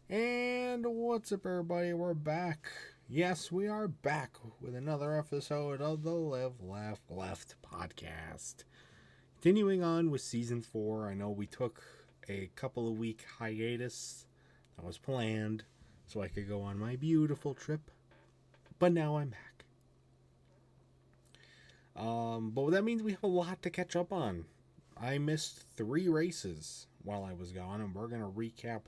And what's up, everybody? We're back. Yes, we are back with another episode of the Live, Laugh, Left podcast. Continuing on with season 4, I know we took a couple of week hiatus that was planned so I could go on my beautiful trip, but now I'm back. But that means we have a lot to catch up on. I missed 3 races while I was gone, and we're going to recap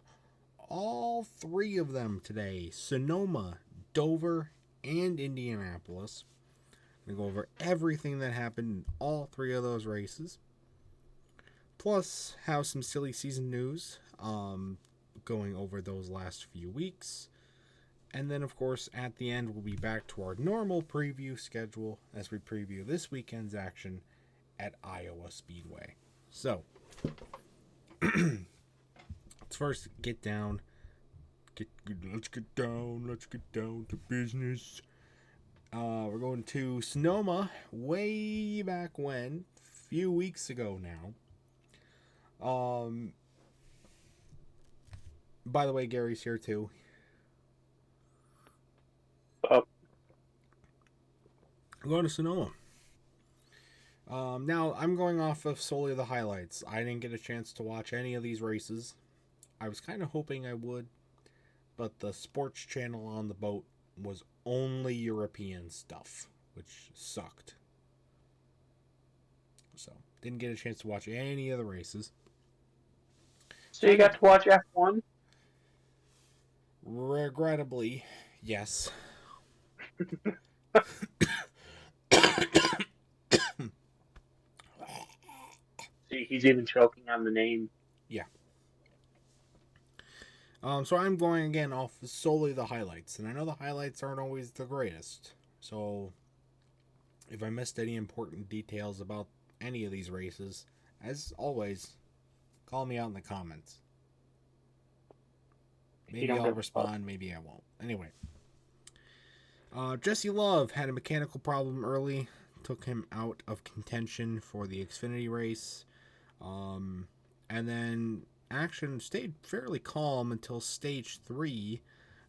all 3 of them today: Sonoma, Dover, and Indianapolis. I'm going to go over everything that happened in all 3 of those races. Plus, have some silly season news going over those last few weeks. And then, of course, at the end, we'll be back to our normal preview schedule as we preview this weekend's action at Iowa Speedway. So, let's first get down. Let's get down to business. We're going to Sonoma way back when, a few weeks ago now. By the way, Gary's here too. Oh. I'm going to Sonoma. Now, I'm going off of solely the highlights. I didn't get a chance to watch any of these races. I was kind of hoping I would, but the sports channel on the boat was only European stuff, which sucked. So, didn't get a chance to watch any of the races. So you got to watch F1? Regrettably, yes. See, he's even choking on the name. Yeah. So I'm going again off solely the highlights, and I know the highlights aren't always the greatest. So if I missed any important details about any of these races, as always, call me out in the comments. Maybe I'll respond, maybe I won't. Anyway, Jesse Love had a mechanical problem early, took him out of contention for the Xfinity race, and then action stayed fairly calm until stage 3,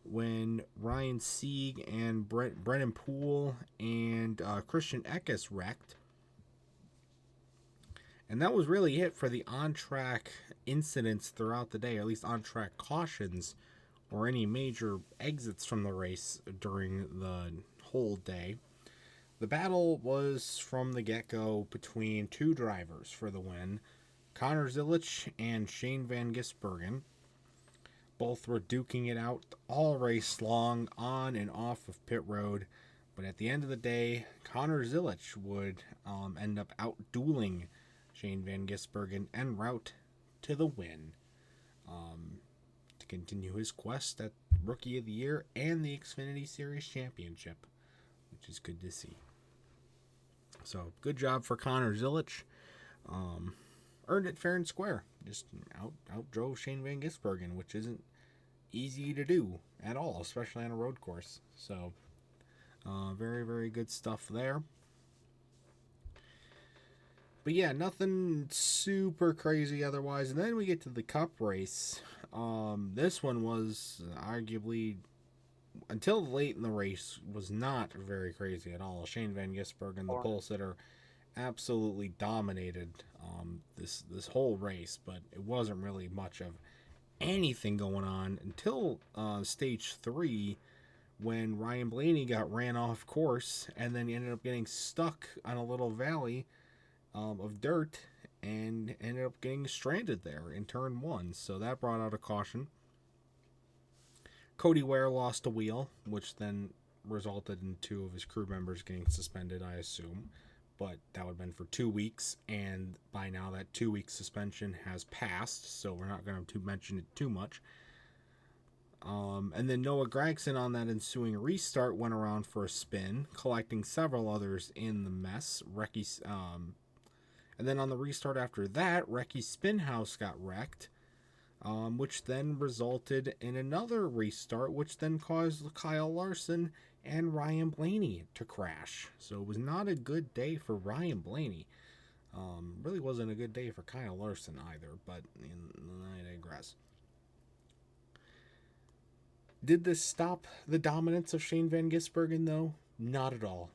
when Ryan Sieg and Brennan Poole and Christian Eckes wrecked. And that was really it for the on-track incidents throughout the day, or at least on-track cautions, or any major exits from the race during the whole day. The battle was from the get-go between 2 drivers for the win, Connor Zilisch and Shane Van Gisbergen. Both were duking it out all race long, on and off of pit road. But at the end of the day, Connor Zilisch would end up out-dueling Shane Van Gisbergen en route to the win, to continue his quest at Rookie of the Year and the Xfinity Series Championship, which is good to see. So, good job for Connor Zilisch. Earned it fair and square. Just out drove Shane Van Gisbergen, which isn't easy to do at all, especially on a road course. So, very, very good stuff there. But yeah, nothing super crazy otherwise. And then we get to the Cup race. This one was arguably, until late in the race, was not very crazy at all. Shane Van Gisbergen, the pole sitter, absolutely dominated this whole race, but it wasn't really much of anything going on until stage 3, when Ryan Blaney got ran off course, and then he ended up getting stuck on a little valley of dirt and ended up getting stranded there in turn 1. So that brought out a caution. Cody Ware lost a wheel, which then resulted in 2 of his crew members getting suspended, I assume. But that would have been for 2 weeks, and by now that 2-week suspension has passed, so we're not going to mention it too much. And then Noah Gragson on that ensuing restart went around for a spin, collecting several others in the mess. And then on the restart after that, Recky's spin house got wrecked, which then resulted in another restart, which then caused Kyle Larson and Ryan Blaney to crash. So it was not a good day for Ryan Blaney. Really wasn't a good day for Kyle Larson either, but I digress. Did this stop the dominance of Shane Van Gisbergen, though? Not at all.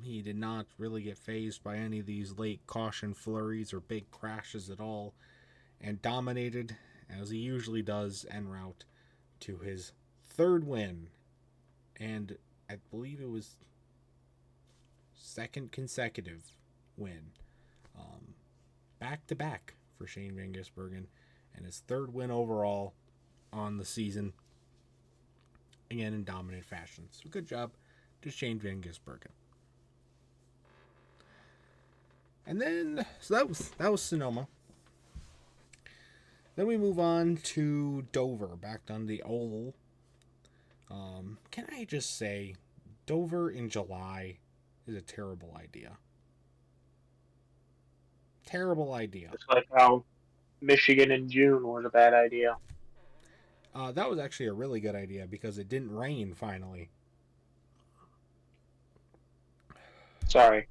He did not really get phased by any of these late caution flurries or big crashes at all, and dominated, as he usually does, en route to his third win. And I believe it was second consecutive win. Back to back for Shane Van Gisbergen, and his third win overall on the season. Again, in dominant fashion. So good job to Shane Van Gisbergen. And then, so that was Sonoma. Then we move on to Dover, back on the oval. Can I just say, Dover in July is a terrible idea. Terrible idea. Just like how Michigan in June was a bad idea. That was actually a really good idea because it didn't rain finally. Sorry.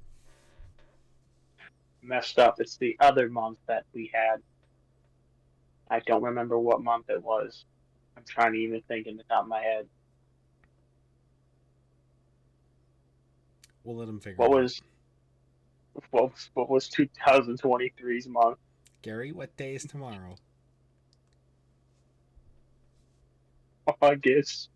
Messed up. It's the other month that we had. I don't remember what month it was. I'm trying to even think in the top of my head. We'll let him figure What it was what was 2023's month? Garry, what day is tomorrow? August.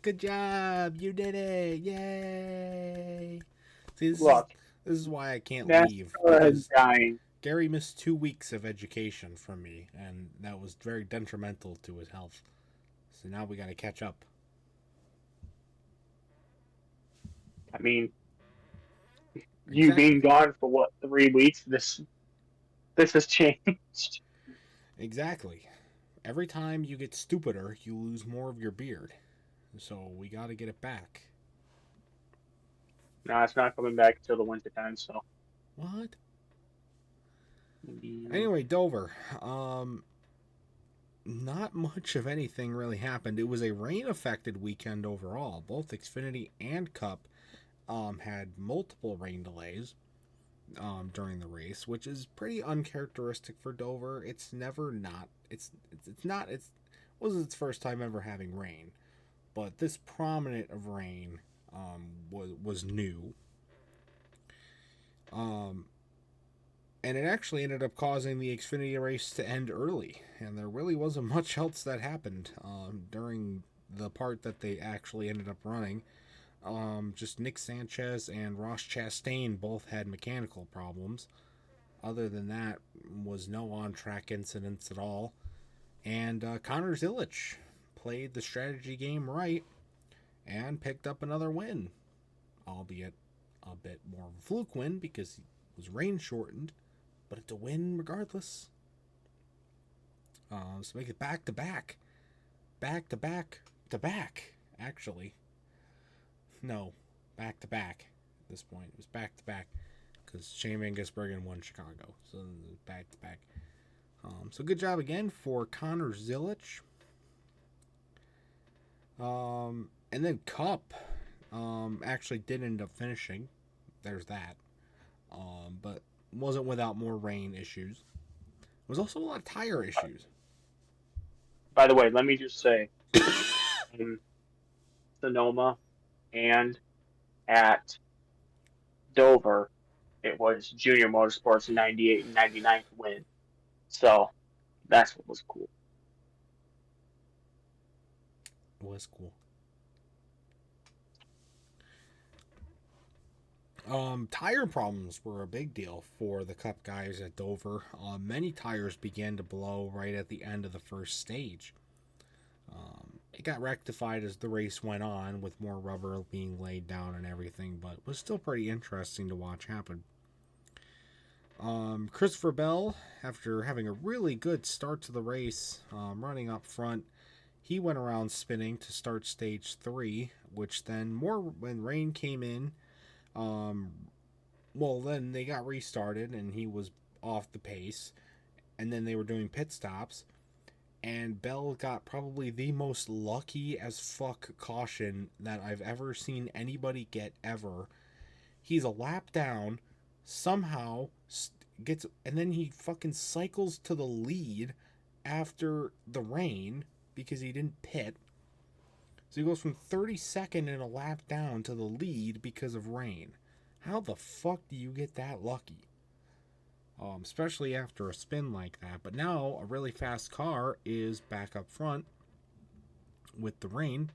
Good job! You did it! Yay! See, Look, this is why I can't leave. NASCAR is dying. Garry missed 2 weeks of education from me, and that was very detrimental to his health. So now we got to catch up. I mean, you being gone for what, 3 weeks? This has changed. Exactly. Every time you get stupider, you lose more of your beard. So we got to get it back. No, it's not coming back until the winter time. So what? Anyway, Dover. Not much of anything really happened. It was a rain-affected weekend overall. Both Xfinity and Cup had multiple rain delays during the race, which is pretty uncharacteristic for Dover. It's never not. It's not. It wasn't its first time ever having rain, but this prominent of rain was new. And it actually ended up causing the Xfinity race to end early, and there really wasn't much else that happened during the part that they actually ended up running. Just Nick Sanchez and Ross Chastain both had mechanical problems. Other than that, was no on-track incidents at all. And Connor Zilisch played the strategy game right and picked up another win, albeit a bit more of a fluke win because he was rain shortened, but it's a win regardless. So make it back to back, actually. No, back to back. At this point, it was back to back because Shane Van Gisbergen won Chicago, so back to back. So good job again for Connor Zilisch. And then Cup actually did end up finishing. There's that. But wasn't without more rain issues. There was also a lot of tire issues. By the way, let me just say, in Sonoma and at Dover, it was Junior Motorsports 98 and 99 to win. So that's what was cool. It was cool. Tire problems were a big deal for the Cup guys at Dover. Many tires began to blow right at the end of the first stage. It got rectified as the race went on, with more rubber being laid down and everything, but it was still pretty interesting to watch happen. Christopher Bell, after having a really good start to the race, running up front, he went around spinning to start stage 3, which then when rain came in, then they got restarted and he was off the pace, and then they were doing pit stops, and Bell got probably the most lucky as fuck caution that I've ever seen anybody get ever. He's a lap down, somehow gets, and then he fucking cycles to the lead after the rain because he didn't pit. So he goes from 32nd in a lap down to the lead because of rain. How the fuck do you get that lucky? Especially after a spin like that. But now a really fast car is back up front with the rain.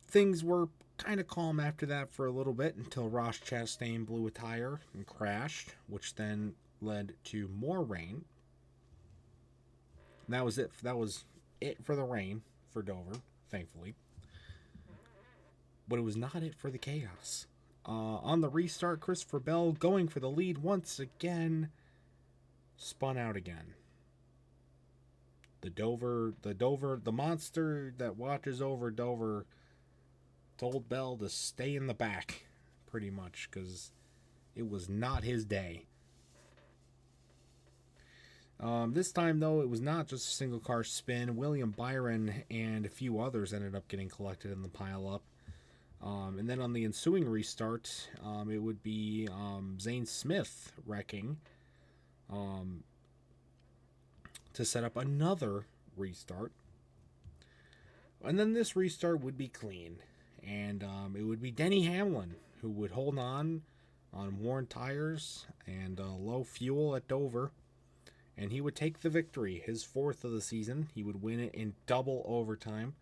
Things were kind of calm after that for a little bit until Ross Chastain blew a tire and crashed, which then led to more rain. And that was it. That was it for the rain for Dover, thankfully. But it was not it for the chaos. On the restart, Christopher Bell, going for the lead once again, spun out again. The monster that watches over Dover told Bell to stay in the back, pretty much, because it was not his day. This time, though, it was not just a single car spin. William Byron and a few others ended up getting collected in the pileup. And then on the ensuing restart, it would be Zane Smith wrecking to set up another restart. And then this restart would be clean. And it would be Denny Hamlin who would hold on worn tires and low fuel at Dover. And he would take the victory, his fourth of the season. He would win it in double overtime.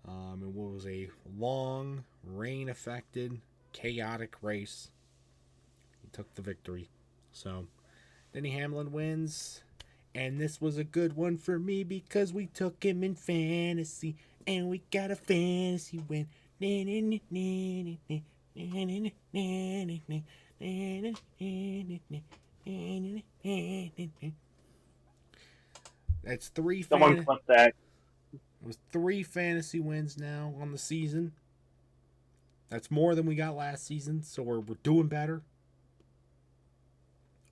It was a long, rain-affected, chaotic race. He took the victory. So, Denny Hamlin wins. And this was a good one for me because we took him in fantasy. And we got a fantasy win. That's three. Someone clip that. It was 3 fantasy wins now on the season. That's more than we got last season, so we're doing better.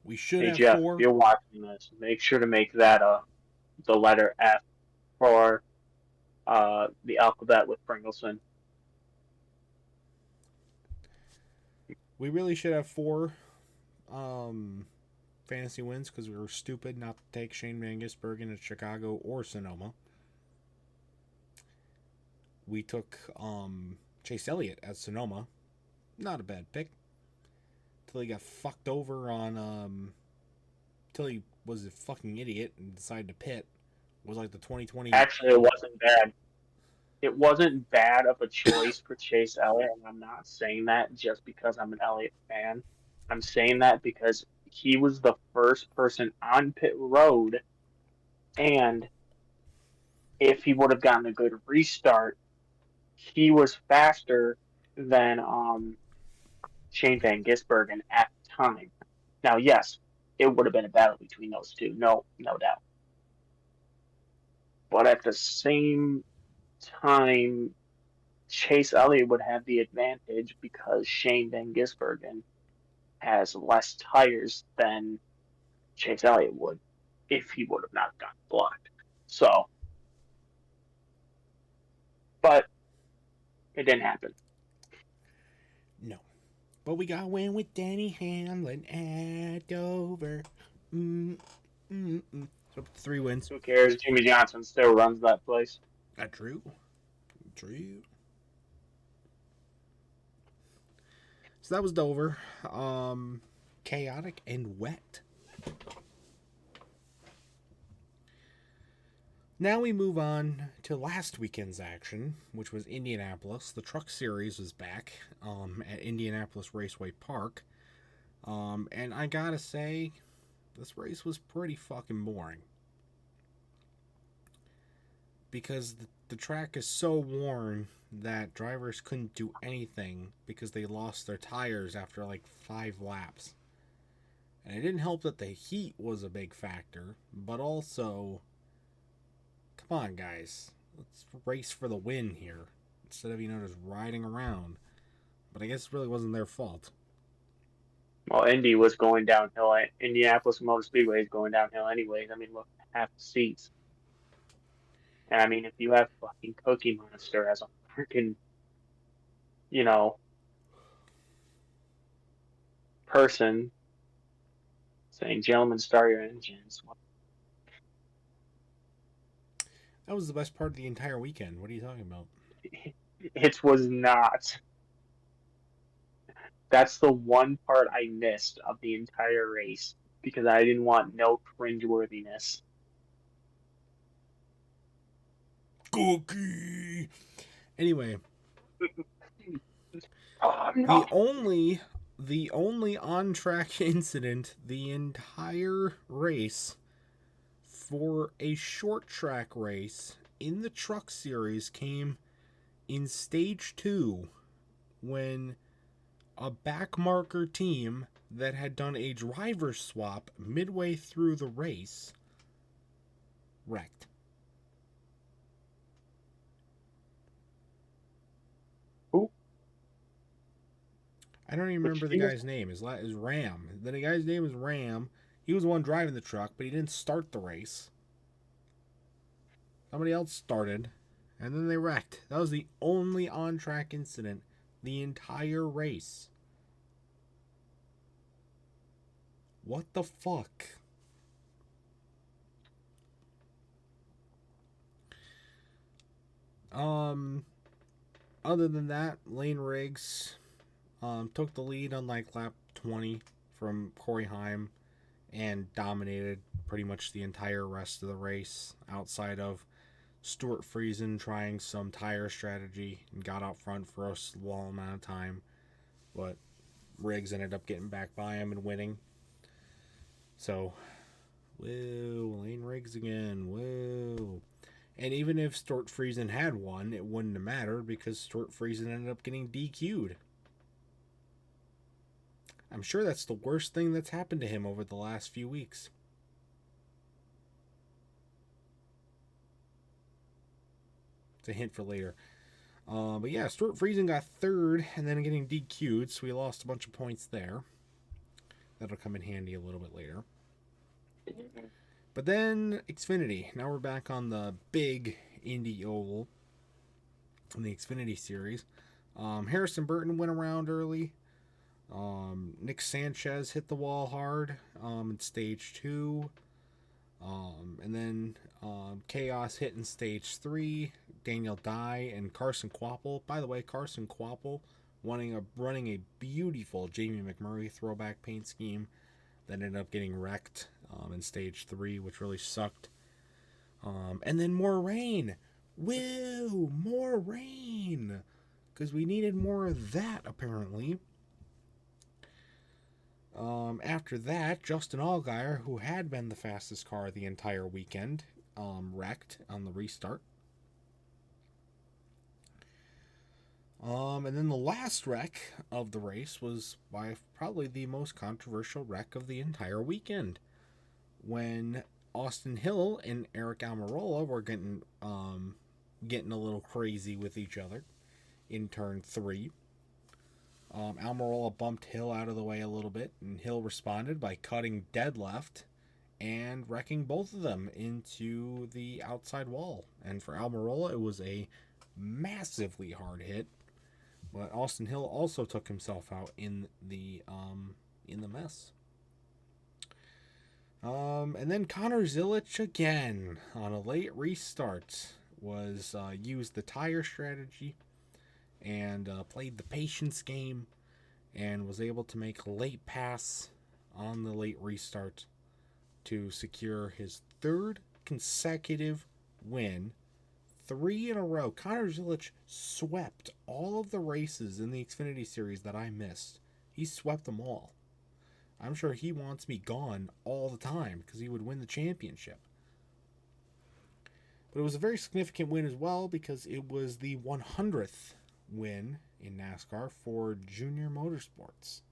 We should have Jeff, 4. if you're watching this, make sure to make that the letter F for the alphabet with Pringleson. We really should have 4 fantasy wins because we were stupid not to take Shane Van Gisbergen at Chicago or Sonoma. We took Chase Elliott at Sonoma. Not a bad pick. Till he got fucked over on... till he was a fucking idiot and decided to pit. It was like the 2020... Actually, it wasn't bad. It wasn't bad of a choice for Chase Elliott, and I'm not saying that just because I'm an Elliott fan. I'm saying that because he was the first person on pit road, and if he would have gotten a good restart, he was faster than Shane Van Gisbergen at the time. Now, yes, it would have been a battle between those two, no doubt. But at the same time, Chase Elliott would have the advantage because Shane Van Gisbergen has less tires than Chase Elliott would if he would have not gotten blocked. So, but it didn't happen. No. But we got a win with Denny Hamlin at Dover. So 3 wins. Who cares? Jimmy Johnson still runs that place. That's true. True. So that was Dover. Chaotic and wet. Now we move on to last weekend's action, which was Indianapolis. The Truck Series was back at Indianapolis Raceway Park. And I gotta say, this race was pretty fucking boring. Because the track is so worn that drivers couldn't do anything because they lost their tires after like 5 laps. And it didn't help that the heat was a big factor, but also, come on guys, let's race for the win here instead of, just riding around. But I guess it really wasn't their fault. Well, Indy was going downhill. Indianapolis Motor Speedway is going downhill anyways. I mean, look, half the seats. And I mean, if you have fucking Cookie Monster as a freaking, person saying, "Gentlemen, start your engines," That was the best part of the entire weekend. What are you talking about? It was not. That's the one part I missed of the entire race because I didn't want no cringeworthiness. Cookie. Anyway, Oh, the no. only the only on-track incident the entire race for a short track race in the truck series came in stage 2 when a backmarker team that had done a driver swap midway through the race wrecked. Who? I don't even Which remember the team was guy's name. His is Ram. Then the guy's name is Ram. He was the one driving the truck, but he didn't start the race. Somebody else started, and then they wrecked. That was the only on-track incident the entire race. What the fuck? Other than that, Lane Riggs took the lead on like lap 20 from Corey Heim and dominated pretty much the entire rest of the race outside of Stuart Friesen trying some tire strategy and got out front for a small amount of time, but Riggs ended up getting back by him and winning. So, whoa, Lane Riggs again, whoa. And even if Stuart Friesen had won, it wouldn't have mattered because Stuart Friesen ended up getting DQ'd. I'm sure that's the worst thing that's happened to him over the last few weeks. It's a hint for later. But yeah, Stuart Friesen got third and then getting DQ'd, so we lost a bunch of points there. That'll come in handy a little bit later. But then Xfinity. Now we're back on the big Indy Oval in the Xfinity Series. Harrison Burton went around early. Nick Sanchez hit the wall hard in stage 2. And then Chaos hit in stage 3. Daniel Dye and Carson Kvapil. By the way, Carson Kvapil running a beautiful Jamie McMurray throwback paint scheme that ended up getting wrecked in stage 3, which really sucked. And then more rain. Woo! More rain! Because we needed more of that, apparently. After that, Justin Allgaier, who had been the fastest car the entire weekend, wrecked on the restart. And then the last wreck of the race was by probably the most controversial wreck of the entire weekend, when Austin Hill and Eric Almirola were getting a little crazy with each other in turn 3. Almirola bumped Hill out of the way a little bit, and Hill responded by cutting dead left and wrecking both of them into the outside wall. And for Almirola, it was a massively hard hit, but Austin Hill also took himself out in the mess. And then Connor Zilic again on a late restart was used the tire strategy and played the patience game and was able to make a late pass on the late restart to secure his third consecutive win, 3 in a row. Connor Zilic swept all of the races in the Xfinity Series that I missed. He swept them all. I'm sure he wants me gone all the time because he would win the championship. But it was a very significant win as well because it was the 100th win in NASCAR for Junior Motorsports.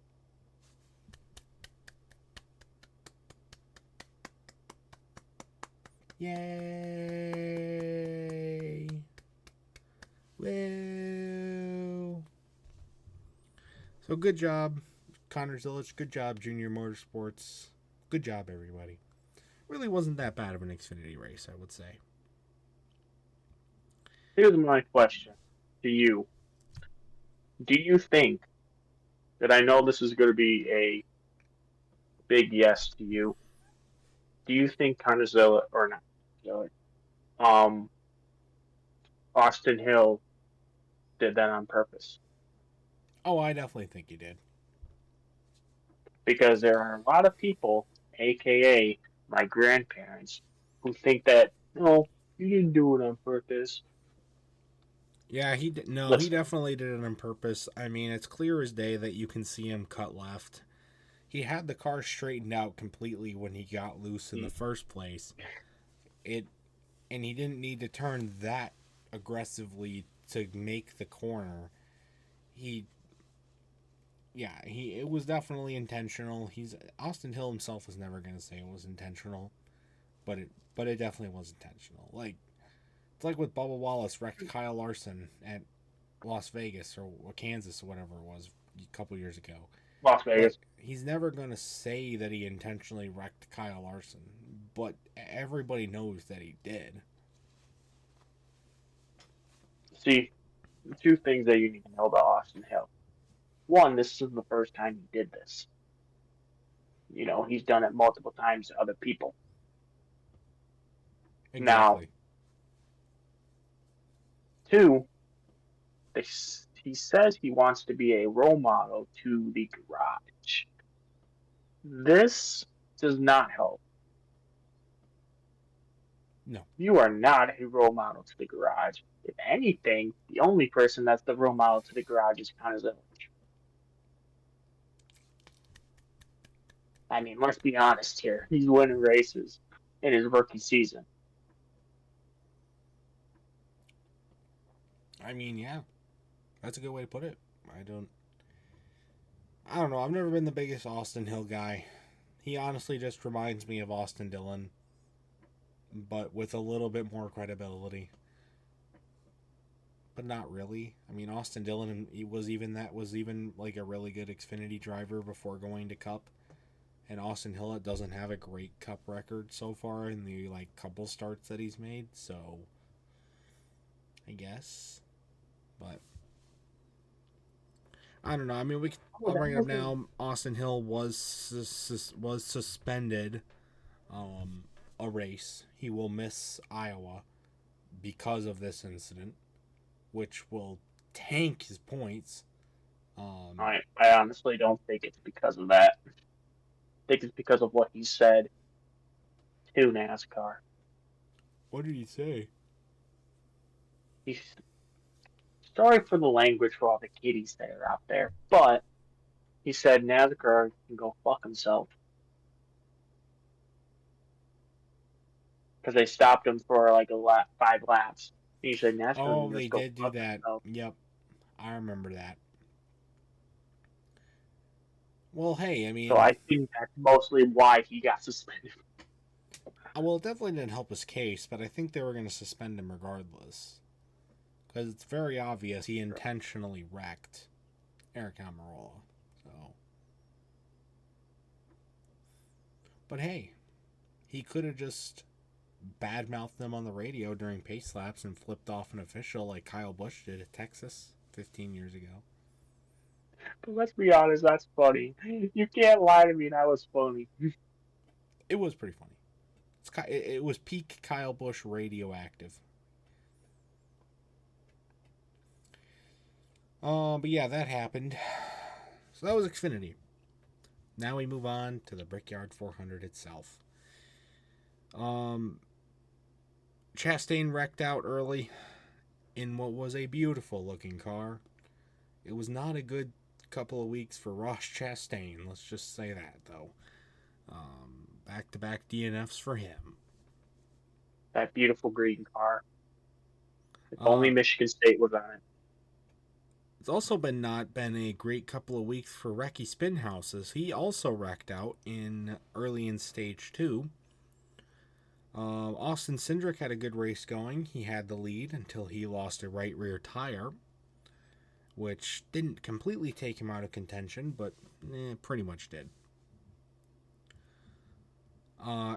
Yay! Woo! So good job, Connor Zilic. Good job, Junior Motorsports. Good job, everybody. Really wasn't that bad of an Xfinity race, I would say. Here's my question to you. Do you think that, I know this is going to be a big yes to you, do you think Conor Zilla, or not Zilla, Austin Hill did that on purpose. Oh, I definitely think he did. Because there are a lot of people, aka my grandparents, who think that, no, you didn't do it on purpose. Yeah, no, he Listen, definitely did it on purpose. I mean, it's clear as day that you can see him cut left. He had the car straightened out completely when he got loose in the first place. It and he didn't need to turn that aggressively to make the corner. He it was definitely intentional. He's Austin Hill himself was never going to say it was intentional, but it definitely was intentional. Like it's like with Bubba Wallace wrecked Kyle Larson at Las Vegas or Kansas or whatever it was a couple years ago. Las Like Vegas. he's never going to say that he intentionally wrecked Kyle Larson, but everybody knows that he did. See, the two things that you need to know about Austin Hill. One, this isn't the first time he did this. He's done it multiple times to other people. Now, Exactly. two, he says he wants to be a role model to the garage. This does not help. No. You are not a role model to the garage. If anything, the only person that's the role model to the garage is Connor Zellage. I mean, let's be honest here. He's winning races in his rookie season. I mean, yeah, that's a good way to put it. I don't know. I've never been the biggest Austin Hill guy. He honestly just reminds me of Austin Dillon, but with a little bit more credibility. But not really. I mean, Austin Dillon he was even like a really good Xfinity driver before going to Cup. And Austin Hill doesn't have a great Cup record so far in the like couple starts that he's made, so I guess. But I don't know. I mean, I'll bring it up now. Austin Hill was suspended a race. He will miss Iowa because of this incident, which will tank his points. I honestly don't think it's because of that. I think it's because of what he said to NASCAR. What did he say? He's sorry for the language for all the kiddies that are out there, but he said NASCAR can go fuck himself because they stopped him for like 5 laps. And he said NASCAR Oh, can they just go did do fuck that. himself. Yep, I remember that. Well, hey, I So mean, I think that's mostly why he got suspended. well, it definitely didn't help his case, but I think they were going to suspend him regardless. Because it's very obvious he intentionally wrecked Eric Almirola. So. But hey, he could have just badmouthed them on the radio during pace laps and flipped off an official like Kyle Busch did at Texas 15 years ago. But let's be honest, that's funny. You can't lie to me. That was funny. It was pretty funny. It was peak Kyle Busch radioactive. But yeah, that happened. So that was Xfinity. Now we move on to the Brickyard 400 itself. Chastain wrecked out early in what was a beautiful looking car. It was not a good couple of weeks for Ross Chastain. Let's just say that, though. Back-to-back DNFs for him. That beautiful green car. If only Michigan State was on it. It's also not been a great couple of weeks for Recky Spinhouses. He also wrecked out early in stage 2. Austin Cindric had a good race going. He had the lead until he lost a right rear tire, which didn't completely take him out of contention, but pretty much did.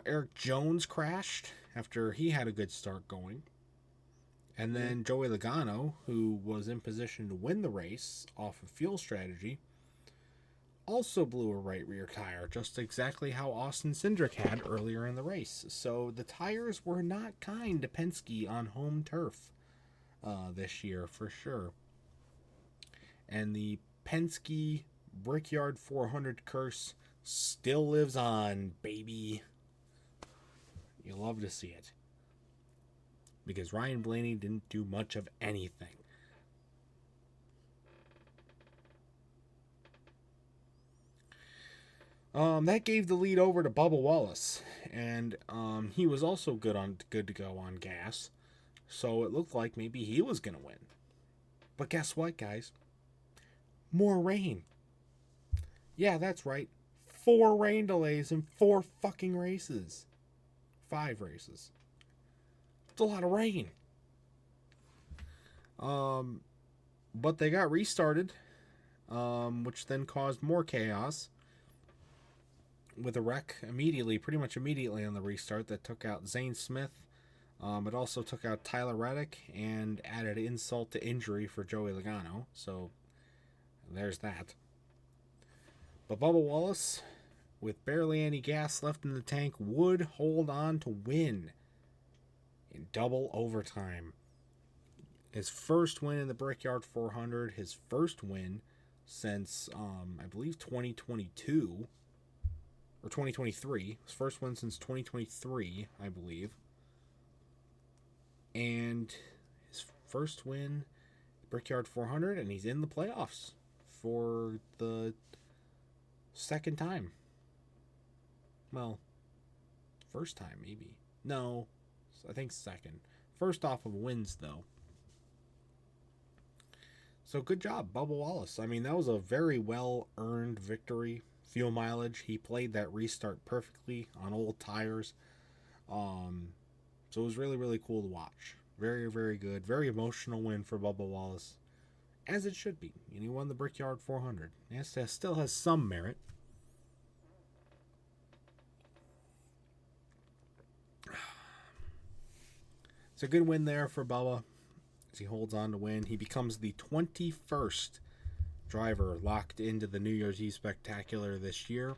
Eric Jones crashed after he had a good start going. And then Joey Logano, who was in position to win the race off of fuel strategy, also blew a right rear tire, just exactly how Austin Cindric had earlier in the race. So the tires were not kind to Penske on home turf. this year for sure. And the Penske Brickyard 400 curse still lives on, baby. You love to see it. Because Ryan Blaney didn't do much of anything. That gave the lead over to Bubba Wallace, and he was also good to go on gas, so it looked like maybe he was gonna win. But guess what, guys? More rain. Yeah, that's right. 4 rain delays in 4 fucking races. 5 races. It's a lot of rain. But they got restarted, which then caused more chaos. With a wreck pretty much immediately on the restart that took out Zane Smith. It also took out Tyler Reddick and added insult to injury for Joey Logano. So there's that. But Bubba Wallace, with barely any gas left in the tank, would hold on to win in double overtime. His first win in the Brickyard 400, his first win since, I believe, 2022. Or 2023. His first one since 2023, I believe. And his first win, Brickyard 400, and he's in the playoffs for the second time. Well, first time, maybe. No, I think second. First off of wins, though. So good job, Bubba Wallace. I mean, that was a very well-earned victory. Fuel mileage, he played that restart perfectly on old tires. So it was really, really cool to watch. Very, very good. Very emotional win for Bubba Wallace. As it should be. And he won the Brickyard 400. Yes, that still has some merit. It's a good win there for Bubba as he holds on to win. He becomes the 21st driver locked into the New Year's Eve Spectacular this year,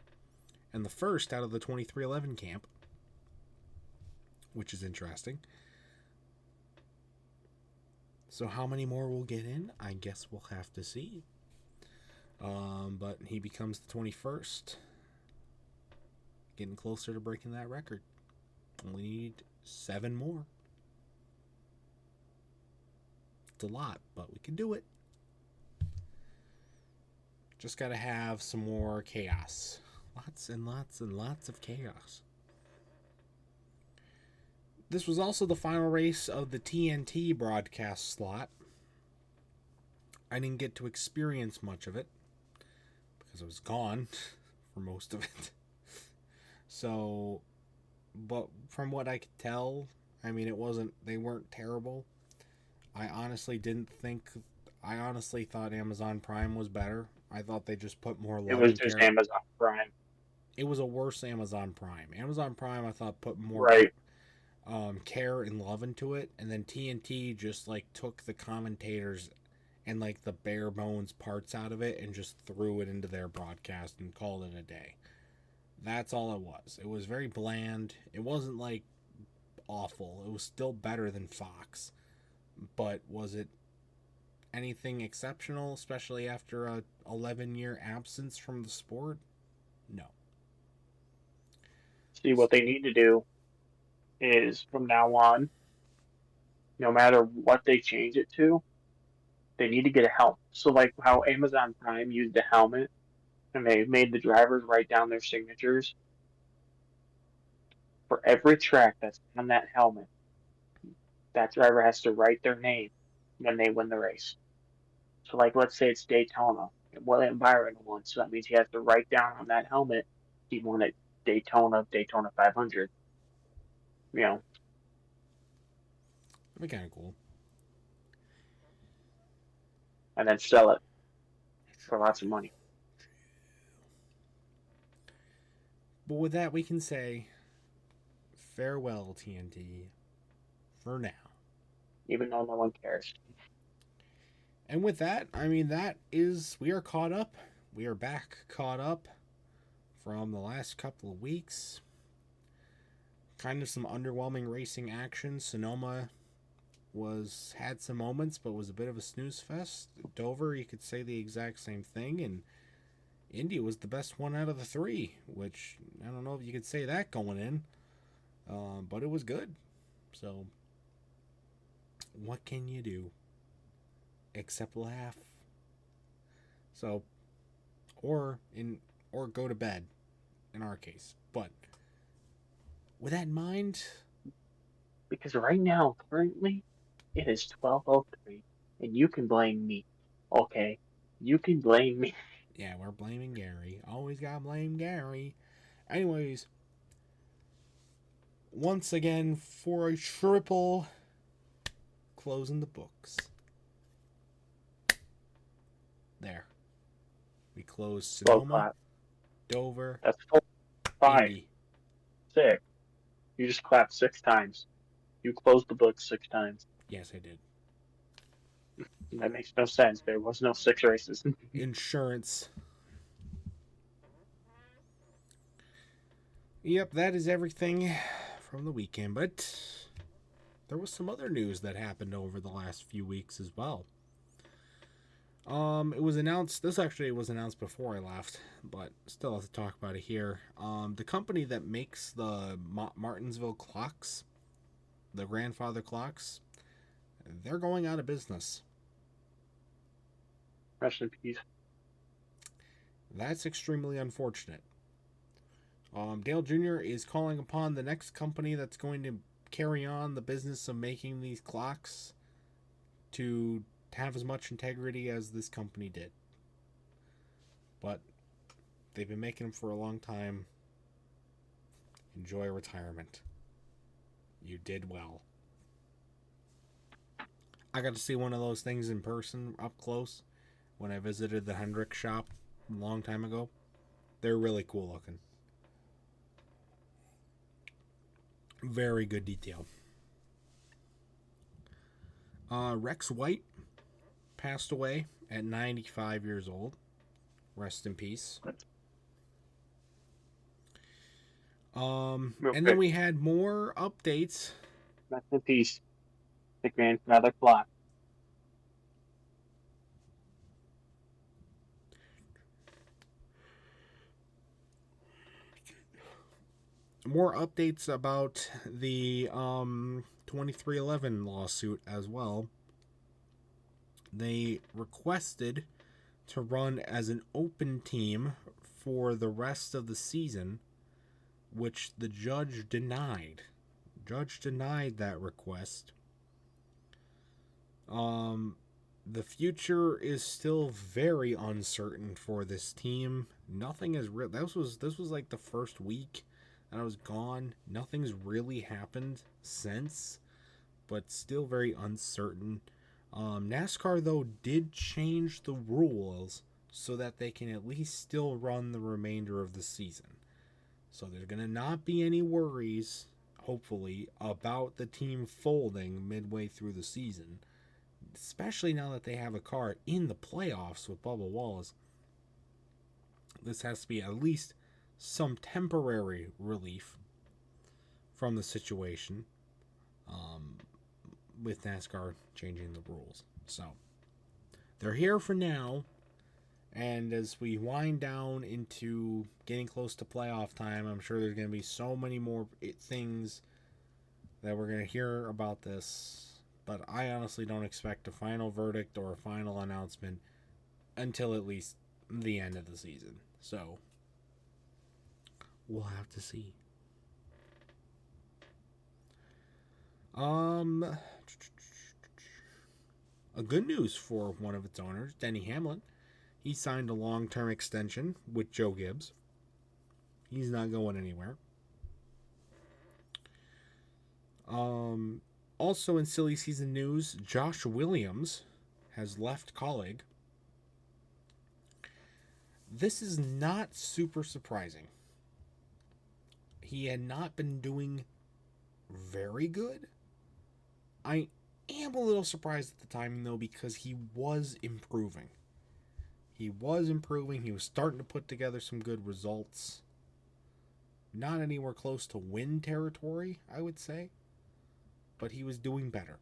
and the first out of the 2311 camp, which is interesting. So how many more we'll get in, I guess we'll have to see. But he becomes the 21st, getting closer to breaking that record. We need 7 more. It's a lot, but we can do it. Just got to have some more chaos. Lots and lots and lots of chaos. This was also the final race of the TNT broadcast slot. I didn't get to experience much of it because I was gone for most of it. So, but from what I could tell, I mean, they weren't terrible. I honestly thought Amazon Prime was better. I thought they just put more love. It was just Amazon Prime. It was a worse Amazon Prime. Amazon Prime, I thought, put more care and love into it, and then TNT just like took the commentators and like the bare bones parts out of it and just threw it into their broadcast and called it a day. That's all it was. It was very bland. It wasn't like awful. It was still better than Fox, but was it anything exceptional, especially after a 11-year absence from the sport? No. See, what they need to do is from now on, no matter what they change it to, they need to get a helmet. So like how Amazon Prime used the helmet and they made the drivers write down their signatures. For every track that's on that helmet, that driver has to write their name when they win the race. So like let's say it's Daytona. William Byron won, so that means he has to write down on that helmet he won at Daytona 500. You know. That'd be kind of cool. And then sell it for lots of money. But with that, we can say farewell, TNT, for now. Even though no one cares. And with that, I mean, we are caught up. We are back caught up from the last couple of weeks. Kind of some underwhelming racing action. Sonoma had some moments, but was a bit of a snooze fest. Dover, you could say the exact same thing, and Indy was the best one out of the three, which I don't know if you could say that going in, but it was good. So, what can you do except laugh? So, or go to bed, in our case. But with that in mind, Because right now, currently, it is 12:03, and you can blame me. Okay, you can blame me. yeah, we're blaming Garry. Always gotta blame Garry. Anyways, once again for a triple closing the books. There. We closed Slow Sonoma, clap. Dover, That's 4, 5, Indy. 6. You just clapped 6 times. You closed the book 6 times. Yes, I did. That makes no sense. There was no 6 races. Insurance. Yep, that is everything from the weekend. But there was some other news that happened over the last few weeks as well. It was announced. This actually was announced before I left, but still have to talk about it here. The company that makes the Martinsville clocks, the grandfather clocks, they're going out of business. Rest in peace. That's extremely unfortunate. Dale Jr. is calling upon the next company that's going to carry on the business of making these clocks to have as much integrity as this company did. But they've been making them for a long time. Enjoy retirement. You did well. I got to see one of those things in person up close when I visited the Hendrick shop a long time ago. They're really cool looking. Very good detail. Rex White passed away at 95 years old. Rest in peace. And then we had more updates. Rest in peace. The grandfather clock. More updates about the 2311 lawsuit as well. They requested to run as an open team for the rest of the season, which the judge denied. Judge denied that request. The future is still very uncertain for this team. Nothing is real. This was like the first week and I was gone. Nothing's really happened since, but still very uncertain. NASCAR, though, did change the rules so that they can at least still run the remainder of the season. So there's going to not be any worries, hopefully, about the team folding midway through the season, especially now that they have a car in the playoffs with Bubba Wallace. This has to be at least some temporary relief from the situation with NASCAR changing the rules. So they're here for now, and as we wind down into getting close to playoff time, I'm sure there's going to be so many more things that we're going to hear about this, but I honestly don't expect a final verdict or a final announcement until at least the end of the season. So we'll have to see. A good news for one of its owners, Denny Hamlin. He signed a long-term extension with Joe Gibbs. He's not going anywhere. Also in silly season news, Josh Williams has left Colleague. This is not super surprising. He had not been doing very good. I am a little surprised at the timing, though, because he was improving. He was starting to put together some good results. Not anywhere close to win territory, I would say. But he was doing better.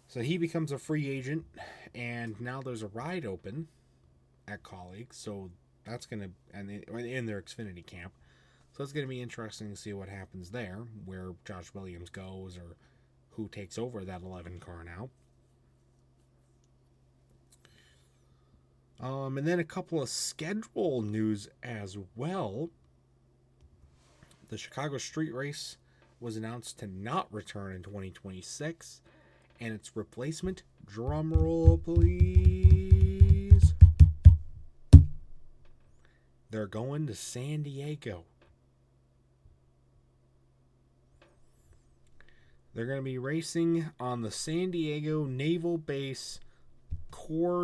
So he becomes a free agent, and now there's a ride open at Colleague, so that's going to, and in their Xfinity camp. So it's going to be interesting to see what happens there, where Josh Williams goes, or who takes over that 11 car now. And then a couple of schedule news as well. The Chicago Street Race was announced to not return in 2026, and its replacement, drumroll please, they're going to San Diego. They're going to be racing on the San Diego Naval Base Coronado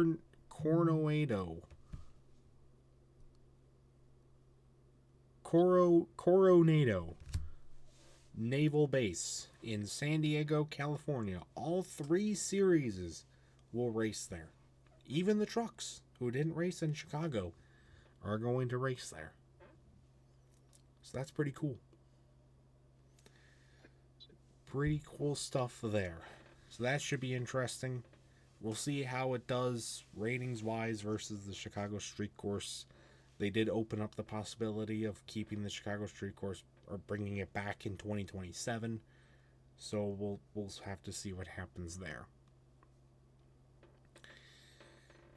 Naval Base in San Diego, California. All 3 series will race there. Even the trucks who didn't race in Chicago are going to race there. So that's pretty cool. Pretty cool stuff there. So that should be interesting. We'll see how it does ratings-wise versus the Chicago Street Course. They did open up the possibility of keeping the Chicago Street Course or bringing it back in 2027. So we'll have to see what happens there.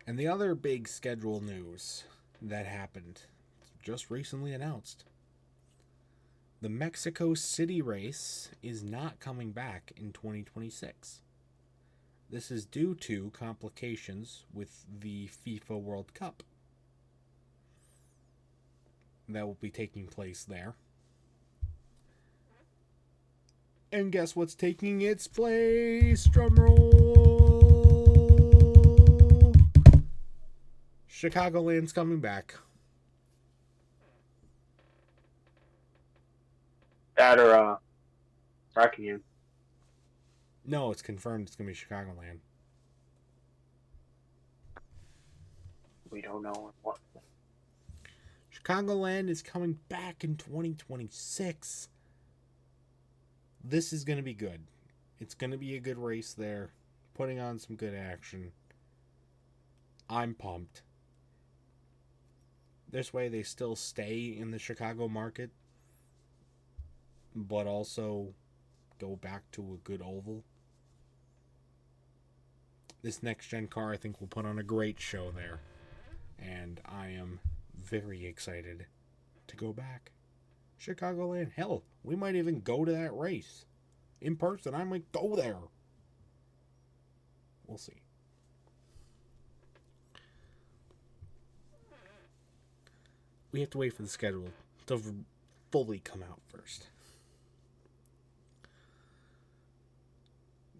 And the other big schedule news that happened, just recently announced. The Mexico City race is not coming back in 2026. This is due to complications with the FIFA World Cup that will be taking place there. And guess what's taking its place? Drumroll! Chicagoland's coming back. That or Rockingham. No, it's confirmed it's going to be Chicagoland. We don't know what. Chicagoland is coming back in 2026. This is going to be good. It's going to be a good race there. Putting on some good action. I'm pumped. This way they still stay in the Chicago market, but also go back to a good oval. This next-gen car, I think, will put on a great show there. And I am very excited to go back. Chicagoland. Hell, we might even go to that race. In person, I might go there. We'll see. We have to wait for the schedule to fully come out first.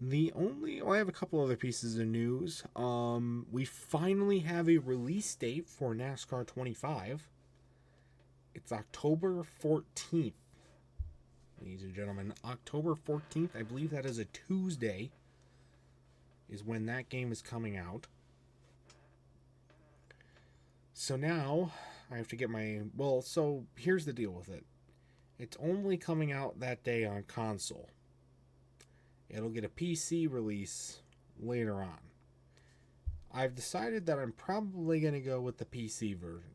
I have a couple other pieces of news. We finally have a release date for NASCAR 25. It's October 14th. Ladies and gentlemen, October 14th, I believe that is a Tuesday, is when that game is coming out. So now, I have to get so here's the deal with it. It's only coming out that day on console. It'll get a PC release later on. I've decided that I'm probably going to go with the PC version.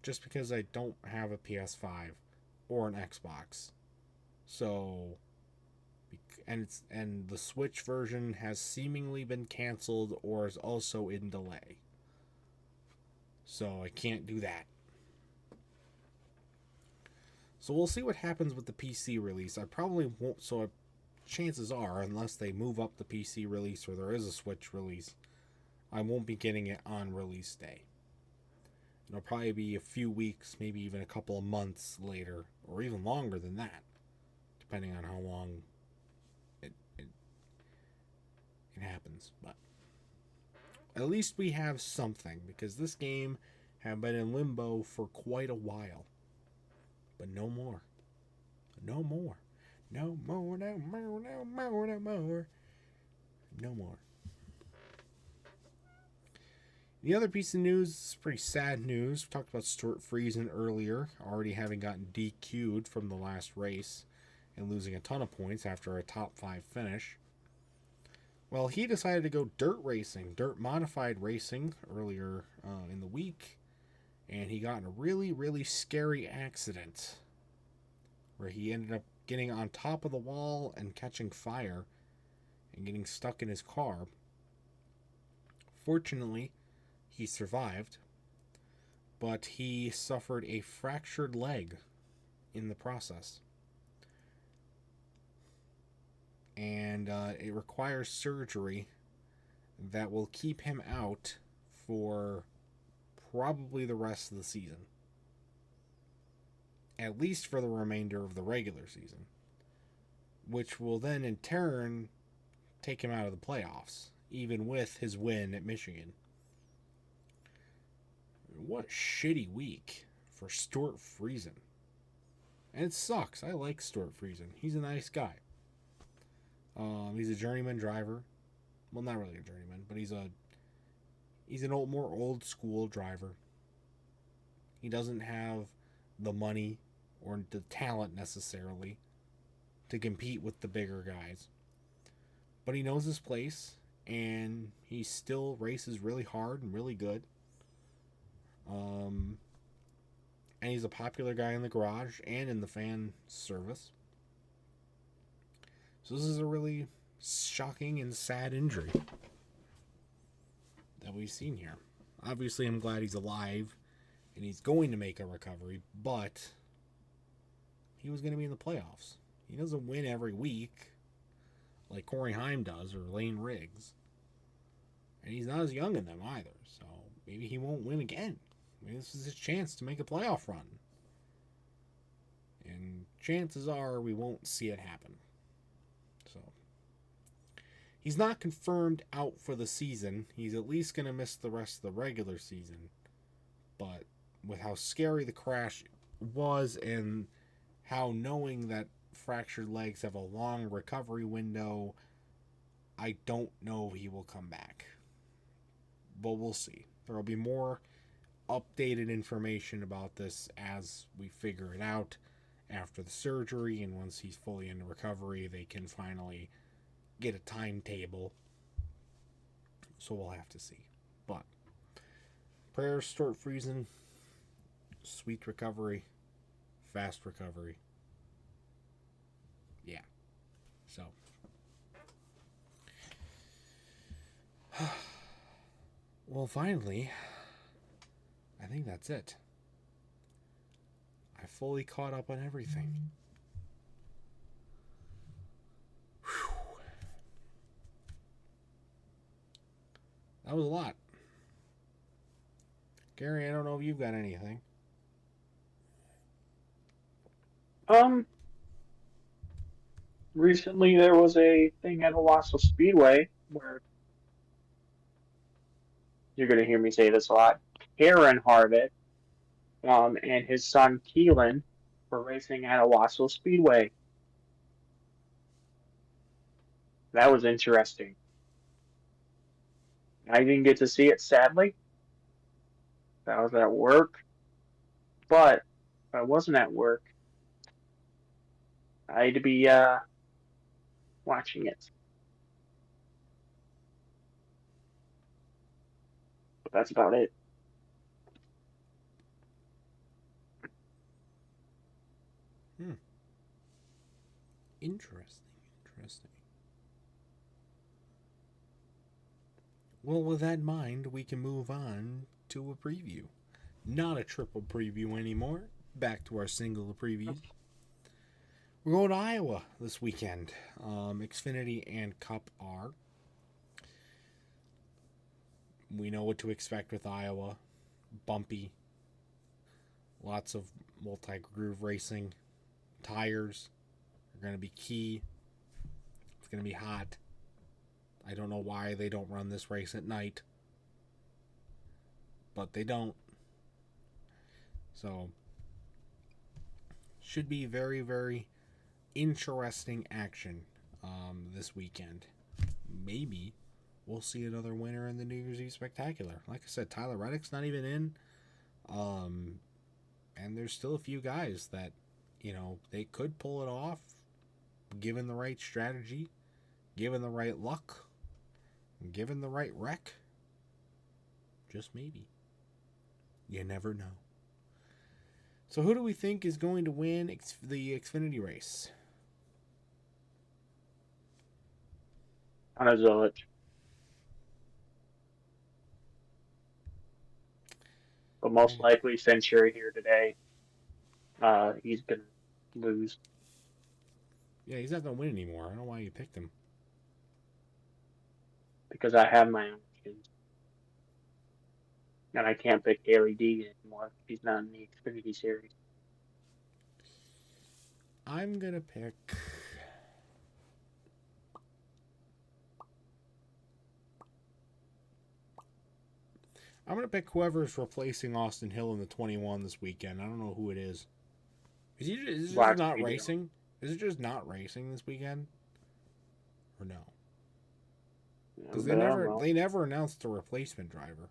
Just because I don't have a PS5 or an Xbox. So, and the Switch version has seemingly been canceled or is also in delay. So I can't do that. So we'll see what happens with the PC release. I probably won't, chances are, unless they move up the PC release or there is a Switch release, I won't be getting it on release day. It'll probably be a few weeks, maybe even a couple of months later, or even longer than that, depending on how long it happens. But at least we have something, because this game had been in limbo for quite a while. But no more. No more. No more, no more, no more, no more. No more. The other piece of news is pretty sad news. We talked about Stuart Friesen earlier, already having gotten DQ'd from the last race. and losing a ton of points after a top 5 finish. Well, he decided to go dirt racing, dirt modified racing earlier in the week, and he got in a really, really scary accident where he ended up getting on top of the wall and catching fire and getting stuck in his car. Fortunately, he survived, but he suffered a fractured leg in the process. And it requires surgery that will keep him out for probably the rest of the season. At least for the remainder of the regular season. Which will then in turn take him out of the playoffs, even with his win at Michigan. What a shitty week for Stuart Friesen. And it sucks. I like Stuart Friesen. He's a nice guy. He's a journeyman driver. Well, not really a journeyman, but he's an more old school driver. He doesn't have the money or the talent necessarily to compete with the bigger guys. But he knows his place, and he still races really hard and really good. And he's a popular guy in the garage and in the fan service. So this is a really shocking and sad injury that we've seen here. Obviously, I'm glad he's alive and he's going to make a recovery, but he was going to be in the playoffs. He doesn't win every week like Corey Heim does or Lane Riggs. And he's not as young in them either, so maybe he won't win again. Maybe this is his chance to make a playoff run. And chances are we won't see it happen. So he's not confirmed out for the season. He's at least going to miss the rest of the regular season. But with how scary the crash was and how knowing that fractured legs have a long recovery window, I don't know if he will come back. But we'll see. There will be more updated information about this as we figure it out after the surgery, and once he's fully into recovery, they can finally get a timetable. So we'll have to see. But prayers, Stuart Friesen, sweet recovery, fast recovery. Yeah. So. Well, finally, I think that's it. I fully caught up on everything. Whew. That was a lot. Garry, I don't know if you've got anything. Recently there was a thing at Owasso Speedway where you're going to hear me say this a lot. Aaron Harvick, and his son Keelan were racing at Owasso Speedway. That was interesting. I didn't get to see it, sadly. I was at work. But if I wasn't at work, I'd be watching it. But that's about it. Interesting. Well, with that in mind, we can move on to a preview. Not a triple preview anymore. Back to our single previews. We're going to Iowa this weekend. Xfinity and Cup R. We know what to expect with Iowa. Bumpy. Lots of multi-groove racing. Tires are going to be key. It's going to be hot. I don't know why they don't run this race at night. But they don't. So, should be very, very interesting action this weekend. Maybe we'll see another winner in the New Year's Eve Spectacular. Like I said, Tyler Reddick's not even in. And there's still a few guys that, they could pull it off. given the right strategy, given the right luck, given the right wreck, just maybe. You never know. So who do we think is going to win the Xfinity race? Amaze. But most likely, since you're here today, he's going to lose. Yeah, he's not going to win anymore. I don't know why you picked him. Because I have my own options. And I can't pick Garry D anymore. He's not in the Xfinity series. I'm going to pick... I'm going to pick whoever's replacing Austin Hill in the 21 this weekend. I don't know who it is. Is it just not racing? Is it just not racing this weekend? Or no? Because they never announced a replacement driver.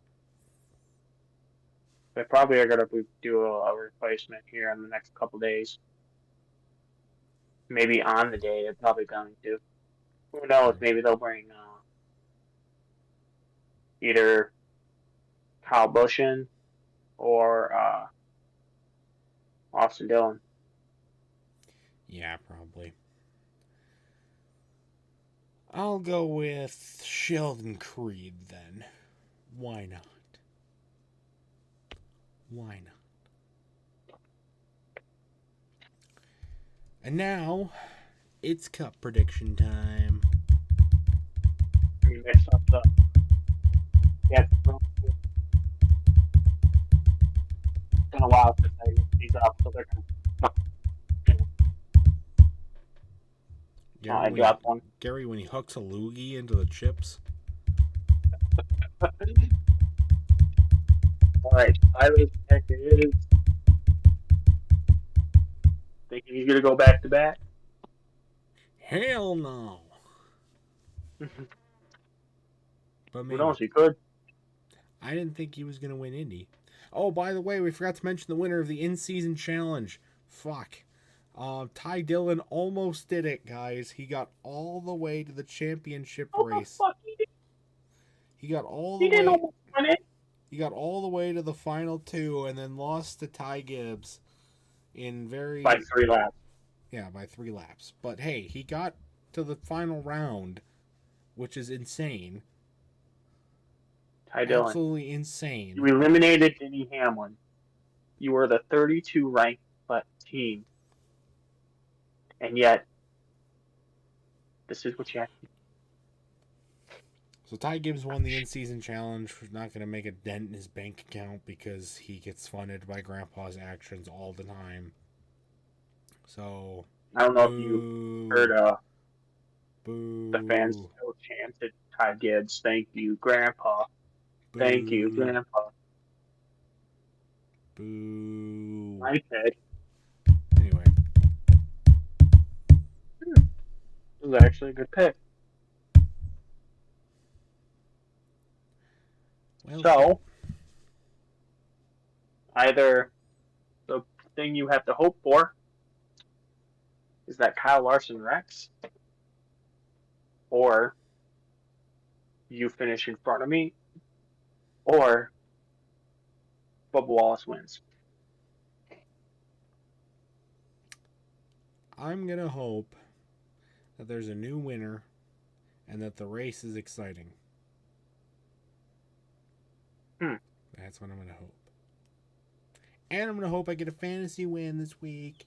They probably are going to do a replacement here in the next couple days. Maybe on the day they're probably going to. Who knows? Maybe they'll bring either Kyle Busch in or Austin Dillon. Yeah, probably. I'll go with Sheldon Creed then. Why not? Why not? And now, it's Cup prediction time. You messed up the... Yeah, it's been a while since he's up, so they're going to... I dropped one. Garry, when he hooks a loogie into the chips. Alright, Tyler's pick is... Thinking he's going to go back-to-back? Hell no. But maybe. Who knows, he could. I didn't think he was going to win Indy. Oh, by the way, we forgot to mention the winner of the in-season challenge. Fuck. Ty Dillon almost did it, guys. He got all the way to the championship race. The fuck he did? He got all the way. He didn't almost win it. He got all the way to the final two and then lost to Ty Gibbs by 3 laps. Yeah, by 3 laps. But hey, he got to the final round, which is insane. Ty Dillon. Absolutely insane. You eliminated Denny Hamlin. You were the 32 ranked team. And yet, this is what you have to do. So Ty Gibbs won the in-season challenge. We're not going to make a dent in his bank account because he gets funded by Grandpa's actions all the time. So I don't know if you heard the fans still chanted Ty Gibbs, "Thank you, Grandpa. Boo. Thank you, Grandpa." Boo. My pick. Anyway. This was actually a good pick. Well, so, either the thing you have to hope for is that Kyle Larson wrecks, or you finish in front of me, or Bubba Wallace wins. I'm going to hope that there's a new winner and that the race is exciting. That's what I'm going to hope. And I'm going to hope I get a fantasy win this week.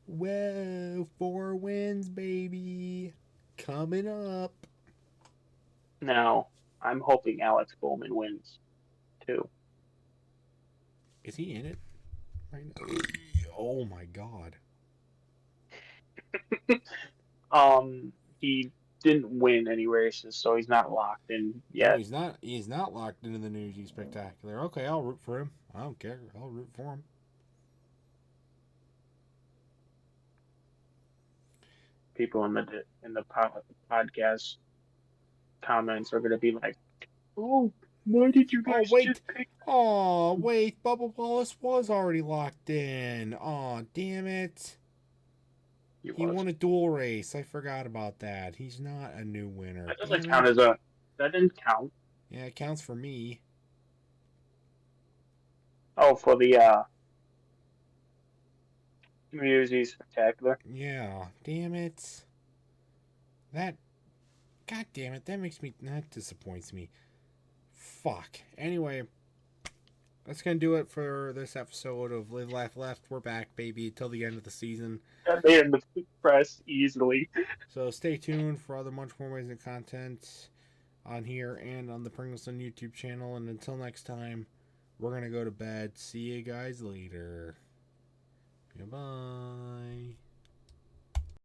Whoa, 4 wins, baby. Coming up. Now, I'm hoping Alex Bowman wins, too. Is he in it right now? Oh, my God. He didn't win any races, so he's not locked in yet. No, he's not locked into the New G Spectacular. Okay, I'll root for him. I don't care. I'll root for him. People in the podcast comments are going to be like, "Oh, why did you guys just pick?" Oh, wait, Bubba Wallace was already locked in. Oh, damn it. He won a dual race. I forgot about that. He's not a new winner. That doesn't count as a. That didn't count. Yeah, it counts for me. Oh, for the Community Spectacular. Yeah, damn it. That. God damn it. That makes me. That disappoints me. Fuck. Anyway, that's gonna do it for this episode of Live Laugh Left. We're back, baby, till the end of the season. That made in the press easily. So stay tuned for other much more amazing content on here and on the Pringleson YouTube channel. And until next time, we're gonna go to bed. See you guys later. Goodbye.